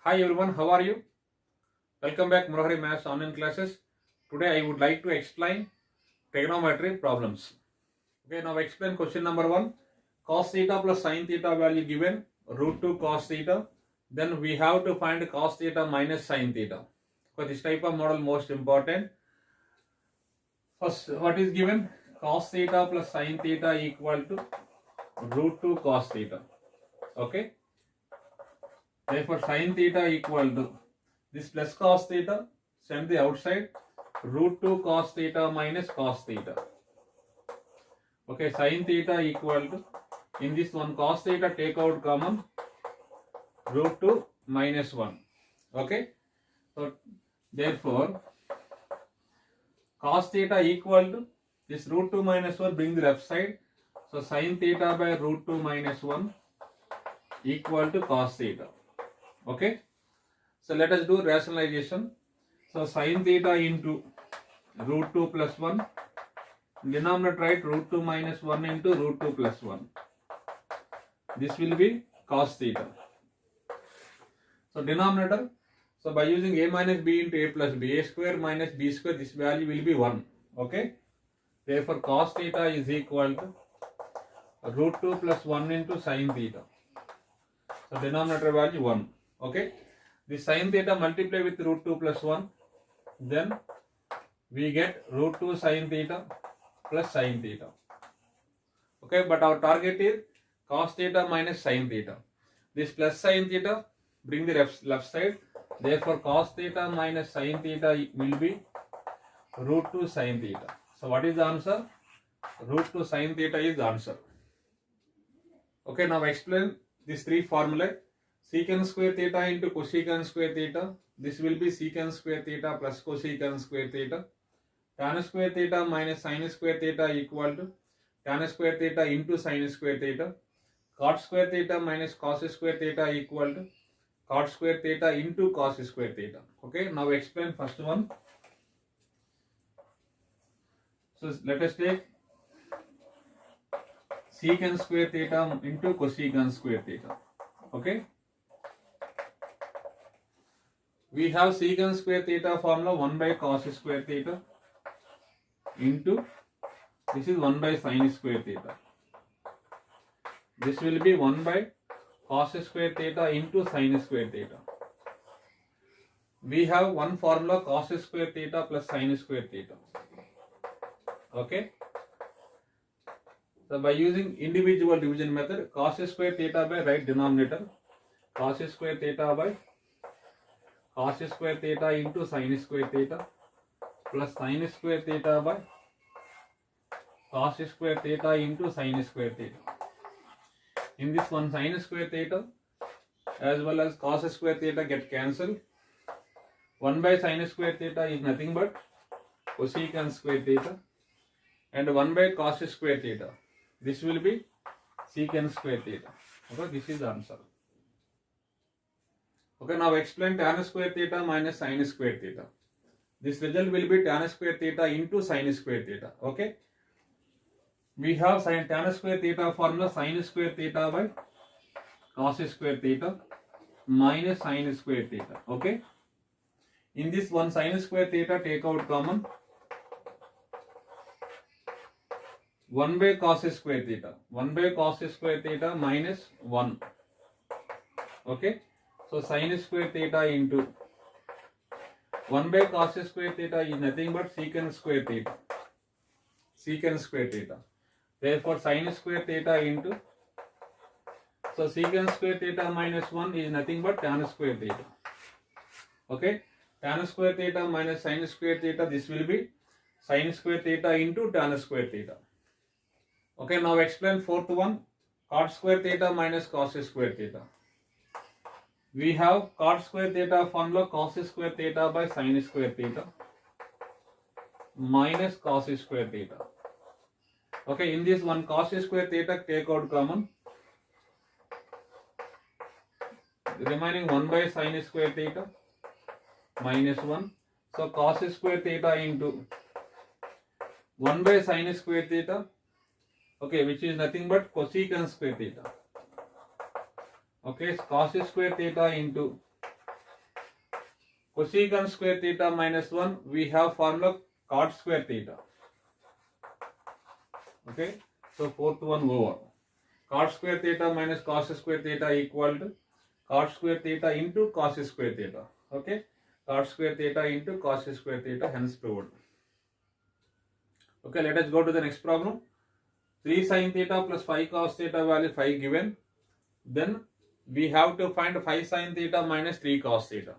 Hi everyone, how are you? Welcome back Murari Maths online classes. Today I would like to explain trigonometry problems. Okay, now explain question number 1. Cos theta plus sin theta value given root 2 cos theta. Then we have to find cos theta minus sin theta. For this type of model most important. First, what is given? Cos theta plus sin theta equal to root 2 cos theta. Okay. Therefore sin theta equal to this plus cos theta, send the outside, root 2 cos theta minus cos theta. Okay, sin theta equal to, in this one cos theta take out common, root 2 minus 1. Okay, so therefore cos theta equal to this root 2 minus 1, bring the left side. So sin theta by root 2 minus 1 equal to cos theta. Okay, so let us do rationalization. So sin theta into root 2 plus 1, denominator write root 2 minus 1 into root 2 plus 1. This will be cos theta. So denominator, so by using a minus b into a plus b, a square minus b square, this value will be 1. Okay, therefore cos theta is equal to root 2 plus 1 into sin theta. So denominator value 1. Okay, this sin theta multiply with root 2 plus 1, then we get root 2 sin theta plus sin theta. Okay, but our target is cos theta minus sin theta. This plus sin theta, bring the left side. Therefore cos theta minus sin theta will be root 2 sin theta. So what is the answer? Root 2 sin theta is the answer. Okay, now explain these three formulae. Secant square theta into cosecant square theta. This will be secant square theta plus cosecant square theta. Tan square theta minus sin square theta equal to tan square theta into sin square theta. Cot square theta minus cos square theta equal to cot square theta into cos square theta. Okay, now explain first one. So let us take secant square theta into cosecant square theta. Okay, we have secant square theta formula 1 by cos square theta into, this is 1 by sin square theta. This will be 1 by cos square theta into sin square theta. We have one formula cos square theta plus sin square theta. Okay, so by using individual division method, cos square theta by right denominator, cos square theta by cos square theta into sin square theta plus sin square theta by cos square theta into sin square theta. In this one, sin square theta as well as cos square theta get cancelled. 1 by sin square theta is nothing but cosecant square theta, and 1 by cos square theta, this will be secant square theta. Okay, this is the answer. Okay, now explain tan square theta minus sin square theta. This result will be tan square theta into sin square theta. Okay, we have tan square theta formula sin square theta by cos square theta minus sin square theta. Okay, in this one sin square theta take out common, 1 by cos square theta, 1 by cos square theta minus 1. Okay, so sin square theta into 1 by cos square theta is nothing but secant square theta, secant square theta. Therefore sin square theta into, so secant square theta minus 1 is nothing but tan square theta. Okay, tan square theta minus sin square theta, this will be sin square theta into tan square theta. Okay, now explain fourth one, cot square theta minus cos square theta. We have cot square theta formula cos square theta by sin square theta minus cos square theta. Okay, in this one cos square theta take out common, remaining 1 by sin square theta minus 1. So cos square theta into 1 by sin square theta, okay, which is nothing but cosecant square theta. Okay, cos square theta into cosecant square theta minus 1, we have formula cot square theta. Okay, so fourth one over. Cot square theta minus cos square theta equal to cot square theta into cos square theta. Okay, cot square theta into cos square theta, hence proved. Okay, let us go to the next problem. 3 sin theta plus 5 cos theta value 5 given. Then we have to find 5 sin theta minus 3 cos theta.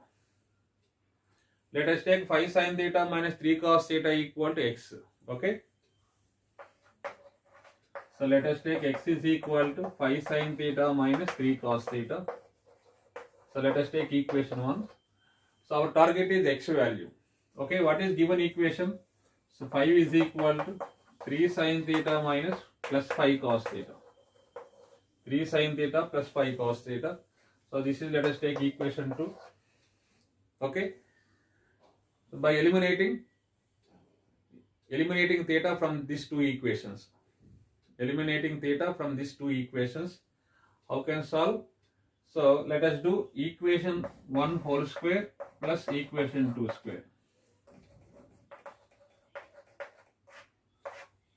Let us take 5 sin theta minus 3 cos theta equal to x. Okay. So let us take x is equal to 5 sin theta minus 3 cos theta. So let us take equation 1. So our target is x value. Okay, what is given equation? So 5 is equal to 3 sin theta minus plus 5 cos theta. 3 sin theta plus 5 cos theta. So this is, let us take equation 2. Okay. So by eliminating theta from these two equations. Eliminating theta from these two equations. How can solve? So let us do equation 1 whole square plus equation 2 square.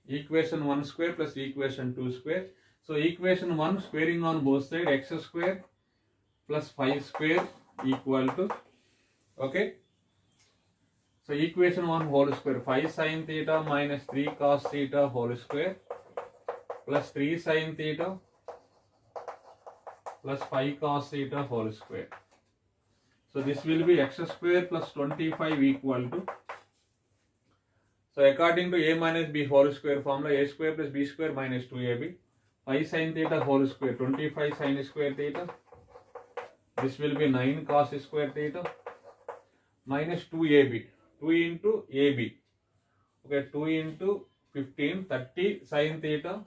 Equation 1 square plus equation 2 square. So equation 1 squaring on both sides, x square plus 5 square equal to, okay. So equation 1 whole square, 5 sin theta minus 3 cos theta whole square plus 3 sin theta plus 5 cos theta whole square. So this will be x square plus 25 equal to, so according to a minus b whole square formula, a square plus b square minus 2ab, 5 sin theta whole square, 25 sin square theta, this will be 9 cos square theta minus 2ab, 2 into ab, okay, 2 into 15, 30 sin theta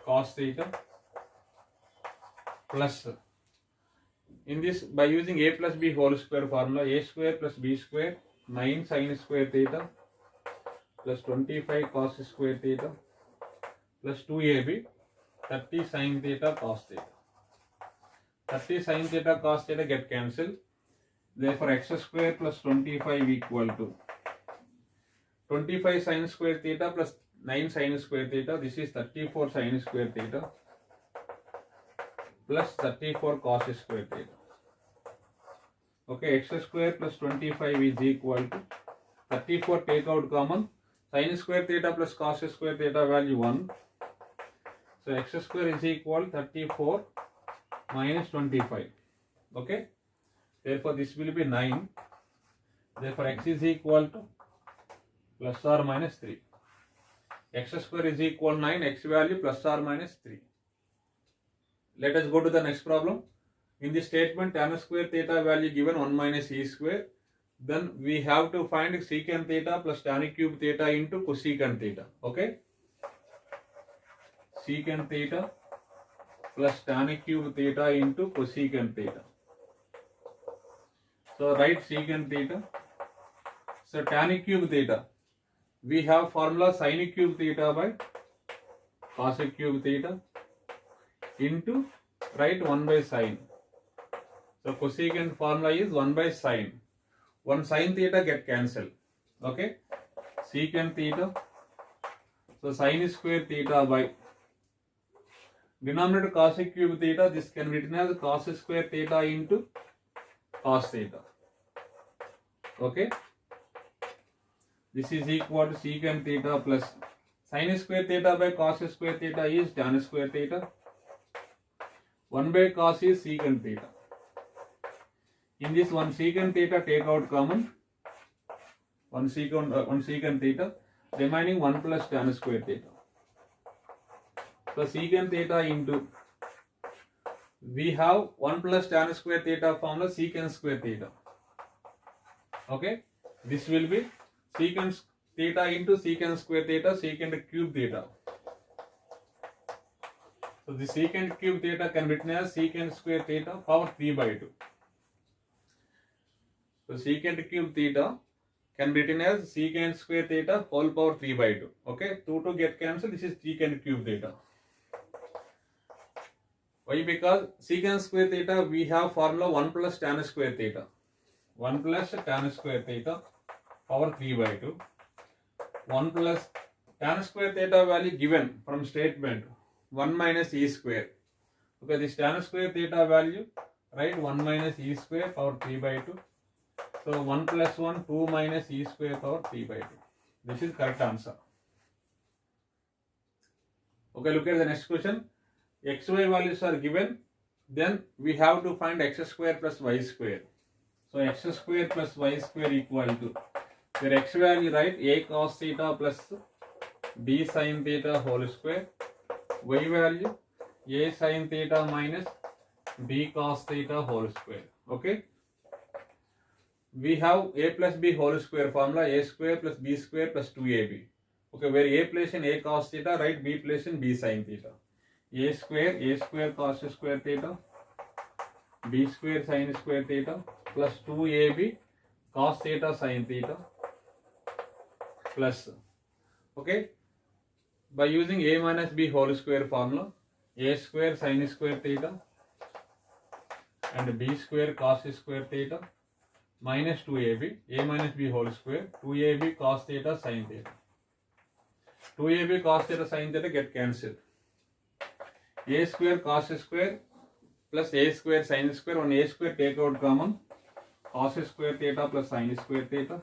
cos theta plus, in this by using a plus b whole square formula, a square plus b square, 9 sin square theta plus 25 cos square theta plus 2ab, 30 sin theta cos theta. 30 sin theta cos theta get cancelled. Therefore x square plus 25 equal to 25 sin square theta plus 9 sin square theta. This is 34 sin square theta plus 34 cos square theta. Okay, x square plus 25 is equal to 34, take out common, sin square theta plus cos square theta value 1. So x square is equal 34 minus 25. Okay, therefore this will be 9. Therefore x is equal to plus or minus 3. X square is equal 9, x value plus or minus 3. Let us go to the next problem. In this statement, tan square theta value given 1 minus e square. Then we have to find secant theta plus tan cube theta into cosecant theta. Okay. Secant theta plus tan cube theta into cosecant theta. So write secant theta. So tan cube theta, we have formula sin cube theta by cos cube theta into, write 1 by sin. So cosecant formula is 1 by sin. 1 sin theta get cancelled. Okay. Secant theta. So sin square theta by denominator cos cube theta. This can be written as cos square theta into cos theta. Okay. This is equal to secant theta plus sin square theta by cos square theta is tan square theta. 1 by cos is secant theta. In this 1 secant theta take out common. 1 secant theta. Remaining 1 plus tan square theta. So secant theta into, we have 1 plus tan square theta formula secant square theta. Okay. This will be secant theta into secant square theta, secant cube theta. So the secant cube theta can be written as secant square theta power 3 by 2. So secant cube theta can be written as secant square theta whole power 3 by 2. Okay, 2 get cancelled. This is secant cube theta. Why? Because secant square theta we have formula 1 plus tan square theta. 1 plus tan square theta power 3 by 2. 1 plus tan square theta value given from statement 1 minus e square. Okay, this tan square theta value, right, 1 minus e square power 3 by 2. So 1 plus 1, 2 minus e square power 3 by 2. This is correct answer. Okay, look at the next question. XY values are given. Then we have to find x square plus y square. So x square plus y square equal to, where x value, right, a cos theta plus b sin theta whole square. Y value a sin theta minus b cos theta whole square. Okay. We have a plus b whole square formula, a square plus b square plus 2ab. Okay, where a place in a cos theta, right, b place in b sin theta. A square cos square theta, b square sin square theta plus 2ab cos theta sin theta plus, okay, by using a minus b whole square formula, a square sin square theta and b square cos square theta minus 2ab, a minus b whole square, 2ab cos theta sin theta. 2ab cos theta sin theta get cancelled. A square cos square plus a square sin square, on a square take out common, cos square theta plus sin square theta.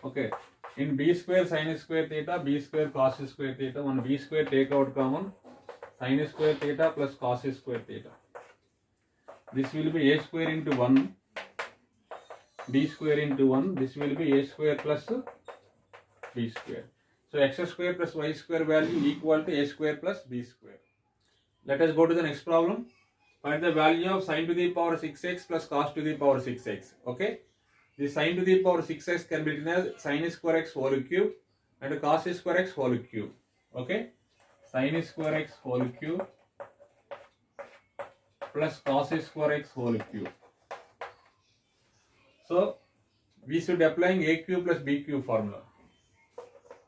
Okay, in b square sin square theta, b square cos square theta, on b square take out common, sin square theta plus cos square theta. This will be a square into 1, b square into 1, this will be a square plus b square. So x square plus y square value equal to a square plus b square. Let us go to the next problem. Find the value of sin to the power 6x plus cos to the power 6x. Okay. The sin to the power 6x can be written as sin square x whole cube and cos square x whole cube. Okay. Sin square x whole cube plus cos square x whole cube. So we should applying a cube plus b cube formula.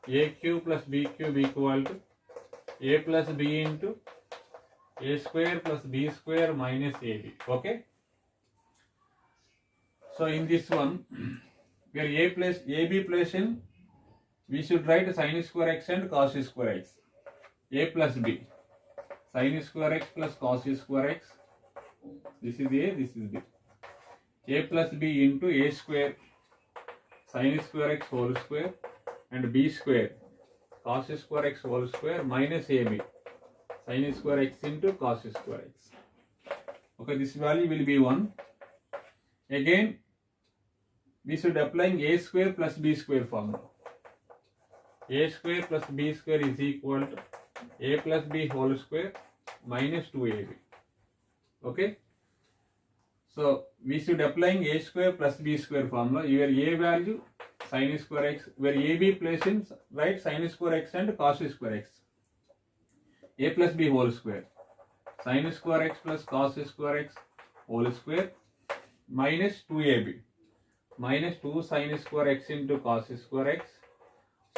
A cube plus b cube equal to a plus b into a square plus b square minus ab. Okay. So in this one, where a plus ab place in, we should write sin square x and cos square x. A plus b, sin square x plus cos square x. This is a, this is b. A plus b into a square sin square x whole square and b square cos square x whole square minus ab sin square x into cos square x. Okay, this value will be 1. Again, we should applying a square plus b square formula. A square plus b square is equal to a plus b whole square minus 2ab. Okay. So we should applying a square plus b square formula. Your a value sin square x, where ab place in, right, sin square x and cos square x. A plus b whole square sin square x plus cos square x whole square minus 2ab minus 2 sin square x into cos square x.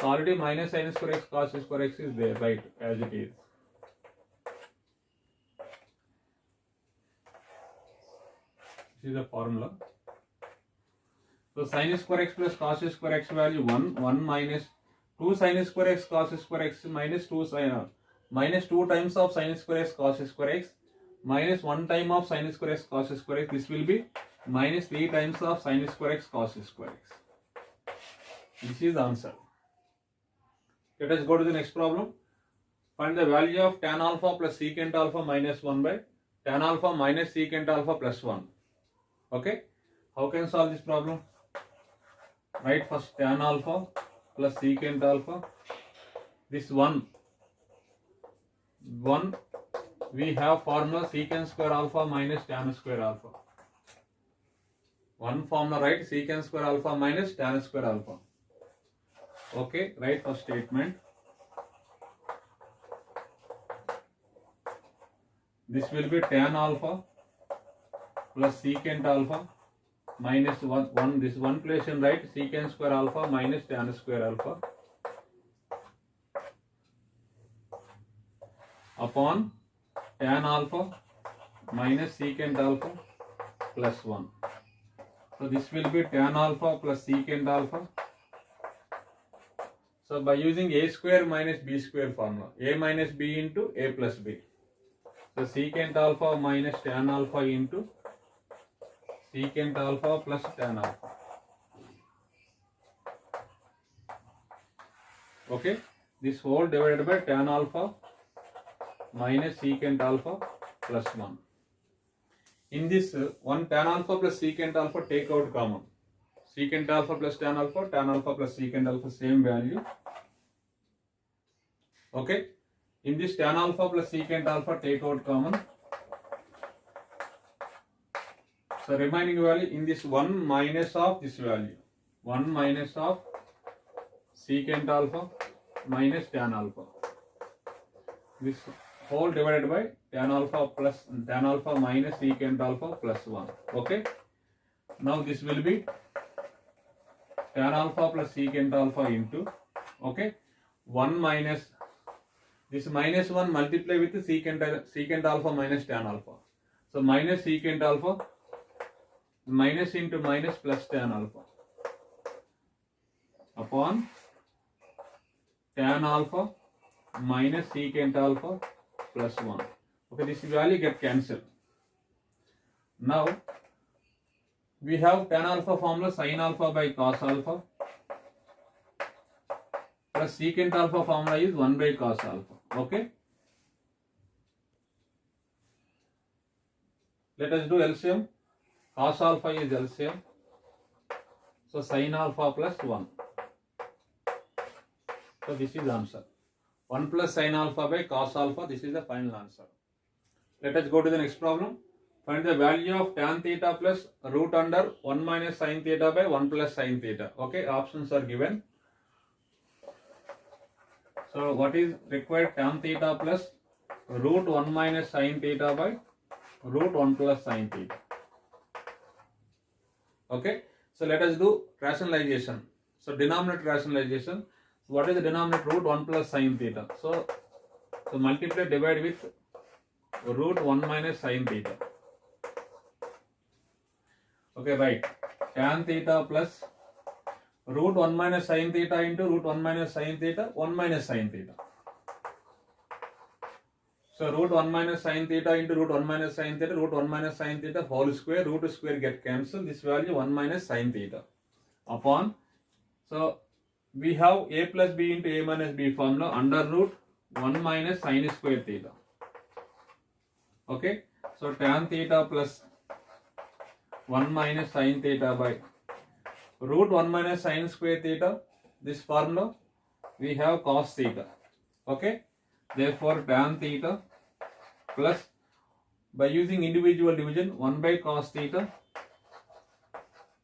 So already minus sin square x cos square x is there, right, as it is. This is the formula. So sin square x plus cos square x value 1 minus 2 sin square x cos square x minus 2 sin minus 2 times of sin square x cos square x minus 1 time of sin square x cos square x. This will be minus 3 times of sin square x cos square x. This is the answer. Let us go to the next problem. Find the value of tan alpha plus secant alpha minus 1 by tan alpha minus secant alpha plus 1. Okay. How can solve this problem? Write first tan alpha plus secant alpha. This 1, we have formula secant square alpha minus tan square alpha. One formula, right, secant square alpha minus tan square alpha. Okay, write first statement. This will be tan alpha plus secant alpha minus 1, this one place in, right, secant square alpha minus tan square alpha upon tan alpha minus secant alpha plus 1. So this will be tan alpha plus secant alpha. So by using a square minus b square formula, a minus b into a plus b. So secant alpha minus tan alpha into secant alpha plus tan alpha. Okay, this whole divided by tan alpha minus secant alpha plus 1. In this one tan alpha plus secant alpha take out common. Secant alpha plus tan alpha plus secant alpha same value. Okay, in this tan alpha plus secant alpha take out common. So remaining value in this 1 minus of this value, 1 minus of secant alpha minus tan alpha. This whole divided by tan alpha minus secant alpha plus 1. Okay. Now this will be tan alpha plus secant alpha into, okay, 1 minus, this minus 1 multiply with secant alpha minus tan alpha. So minus secant alpha, minus into minus plus tan alpha upon tan alpha minus secant alpha plus 1. Okay, this value get cancelled. Now we have tan alpha formula sin alpha by cos alpha plus secant alpha formula is 1 by cos alpha. Okay, let us do LCM. Cos alpha is LCM, so sin alpha plus 1. So this is answer. 1 plus sin alpha by cos alpha, this is the final answer. Let us go to the next problem. Find the value of tan theta plus root under 1 minus sin theta by 1 plus sin theta. Okay, options are given. So what is required? Tan theta plus root 1 minus sin theta by root 1 plus sin theta. Okay, so let us do rationalization. So denominator rationalization. What is the denominator? Root 1 plus sin theta. So multiply, divide with root 1 minus sin theta. Okay, right. Tan theta plus root 1 minus sin theta into root 1 minus sin theta, 1 minus sin theta. So root 1 minus sin theta into root 1 minus sin theta, root 1 minus sin theta whole square, root square get cancelled. This value 1 minus sin theta upon. So we have a plus b into a minus b formula under root 1 minus sin square theta. Okay, so tan theta plus 1 minus sin theta by root 1 minus sin square theta. This formula we have cos theta. Okay, therefore tan theta plus, by using individual division, 1 by cos theta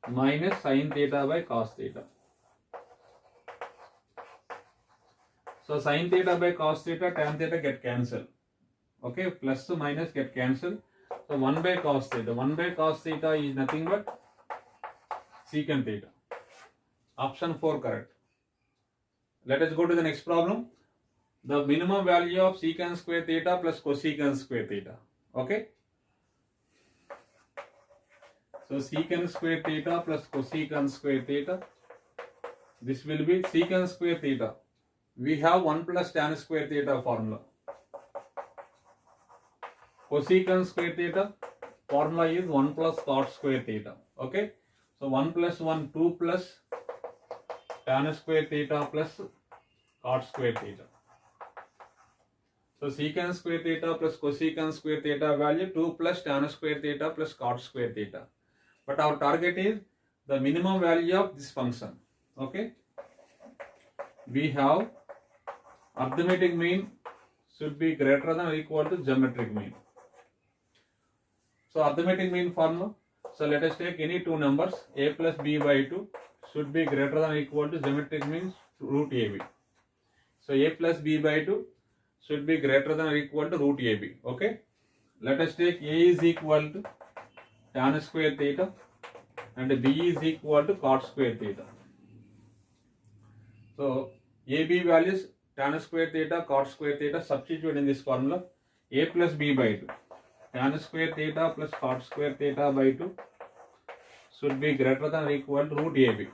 minus sin theta by cos theta. So sin theta by cos theta, tan theta get cancelled. Okay, plus minus get cancelled. So 1 by cos theta. 1 by cos theta is nothing but secant theta. Option 4 correct. Let us go to the next problem. The minimum value of secant square theta plus cosecant square theta. Okay. So secant square theta plus cosecant square theta. This will be secant square theta. We have 1 plus tan square theta formula. Cosecant square theta formula is 1 plus cot square theta. Okay. So 1 plus 1, 2 plus tan square theta plus cot square theta. So secant square theta plus cosecant square theta value 2 plus tan square theta plus cot square theta. But our target is the minimum value of this function. Okay. We have arithmetic mean should be greater than or equal to geometric mean. So arithmetic mean formula. So let us take any two numbers, a plus b by 2 should be greater than or equal to geometric means root ab. So a plus b by 2 should be greater than or equal to root ab. Okay. Let us take a is equal to tan square theta and b is equal to cot square theta. So ab values tan square theta, cot square theta, substitute in this formula. A plus b by 2, tan square theta plus cot square theta by 2 should be greater than or equal to root AB.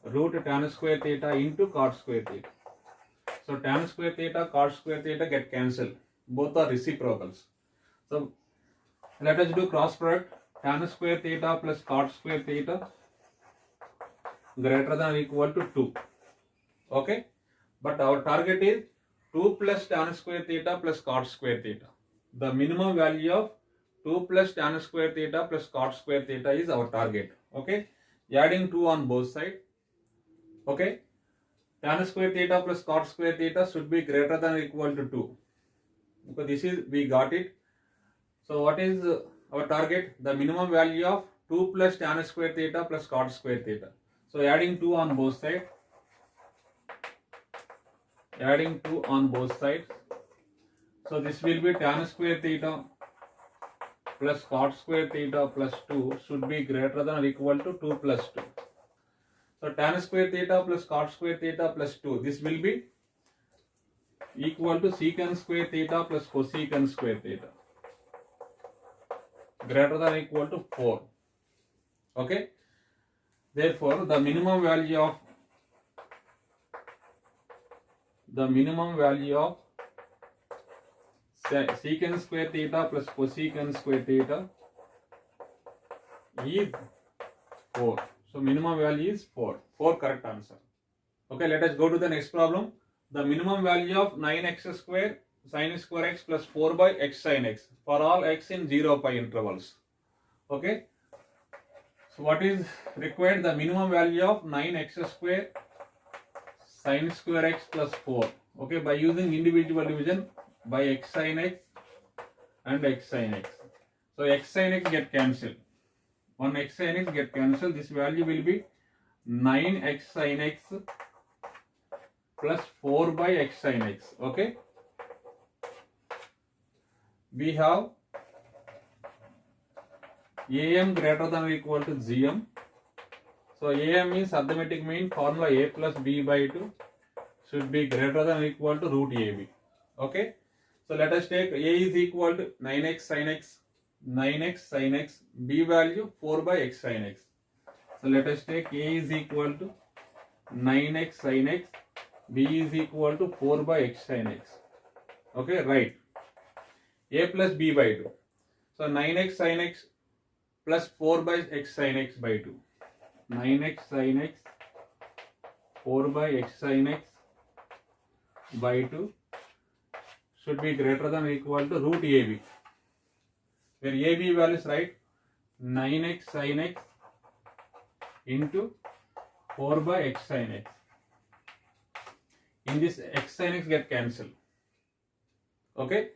Root tan square theta into cot square theta. So tan square theta, cot square theta get cancelled. Both are reciprocals. So let us do cross product. Tan square theta plus cot square theta greater than or equal to 2. Okay. But our target is 2 plus tan square theta plus cot square theta. The minimum value of 2 plus tan square theta plus cot square theta is our target. Okay. Adding 2 on both sides. Okay. Tan square theta plus cot square theta should be greater than or equal to 2. Because this is, we got it. So what is our target? The minimum value of 2 plus tan square theta plus cot square theta. So adding 2 on both sides. Adding 2 on both sides. So this will be tan square theta plus cot square theta plus 2 should be greater than or equal to 2 plus 2. So tan square theta plus cot square theta plus 2. This will be equal to secant square theta plus cosecant square theta. Greater than or equal to 4. Okay. Therefore, the minimum value of secant square theta plus cosecant square theta is 4. So minimum value is 4. 4 correct answer. Okay, let us go to the next problem. The minimum value of 9x square sin square x plus 4 by x sin x for all x in 0 pi intervals. Okay. So what is required? The minimum value of 9x square sin square x plus 4. Okay, by using individual division by x sin x and x sin x. So x sin x get cancelled. One x sin x get cancelled. This value will be 9x sin x plus 4 by x sin x. Okay. We have AM greater than or equal to GM. So AM means arithmetic mean formula A plus B by 2 should be greater than or equal to root AB. Okay. So let us take A is equal to 9x sin x, 9x sin x, B value 4 by x sin x. So let us take A is equal to 9x sin x, B is equal to 4 by x sin x. Okay, right. A plus B by 2. So 9x sin x plus 4 by x sin x by 2. 9x sin x 4 by x sin x by 2 should be greater than or equal to root AB. Where AB value is right, 9x sin x into 4 by x sin x. In this x sin x get cancelled. Okay,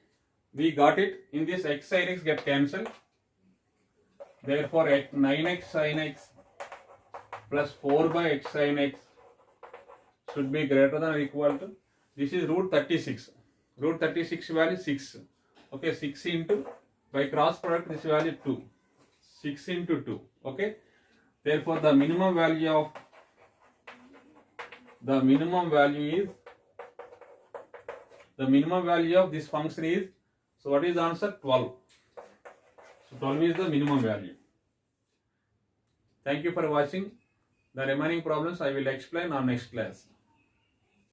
we got it. In this x sin x get cancelled. Therefore 9x sin x plus 4 by x sin x should be greater than or equal to, this is root 36. Root 36 value 6. Okay, 6 into, by cross product this value 2. 6 into 2. Okay. Therefore the minimum value of this function is, so what is the answer? 12. So 12 is the minimum value. Thank you for watching. The remaining problems I will explain on next class.